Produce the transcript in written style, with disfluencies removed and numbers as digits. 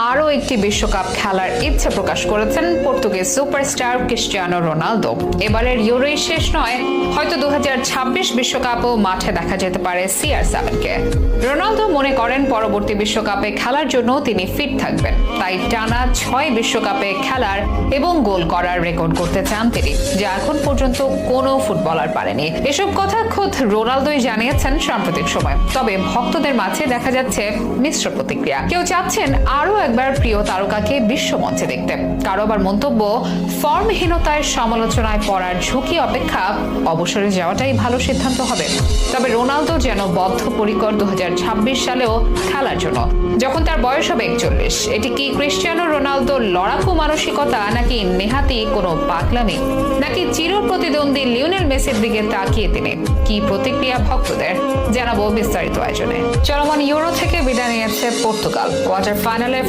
আরও একটি বিশ্বকাপ খেলার ইচ্ছে প্রকাশ করেছেন পর্তুগিজ সুপারস্টার ক্রিস্টিয়ানো রোনালদো। এবারের ইউরোই শেষ নয়, হয়তো 2026 বিশ্বকাপও মাঠে দেখা যেতে পারে CR7-কে। রোনালদো মনে করেন পরবর্তী বিশ্বকাপে খেলার জন্য তিনি ফিট থাকবেন, তাই টানা 6 বিশ্বকাপে খেলার এবং গোল করার রেকর্ড করতে চান তিনি, যা এখন পর্যন্ত কোনো ফুটবলার পারেনি। এসব কথা খোদ রোনালদোই জানিয়েছেন সাম্প্রতিক সময়। তবে ভক্তদের মাঝে দেখা যাচ্ছে মিশ্র প্রতিক্রিয়া। কেউ চাচ্ছেন আরও একবার প্রিয় তারকাকে বিশ্বমঞ্চে দেখতে, কারো আবার মন্তব্য ফর্মহীনতায় সমালোচনায় পড়ার ঝুঁকি অপেক্ষা অবসরে যাওয়াটাই ভালো সিদ্ধান্ত হবে। তবে রোনালদো যেন বদ্ধপরিকর 2026 সালেও খেলার জন্য, যখন তার বয়স হবে 41। এটি কি ক্রিস্টিয়ানো রোনালদোর লড়াকু মানসিকতা, নাকি নেহাতি কোনো পাগলামি, নাকি চির প্রতিদ্বন্দ্বী লিওনেল মেসির দিকে তাকিয়ে তিনি? কি প্রতিক্রিয়া ভক্তদের, জানাবো বিস্তারিত আয়োজনে। চলমান ইউরো থেকে বিদায় নিয়েছে পর্তুগাল। কোয়ার্টার ফাইনালে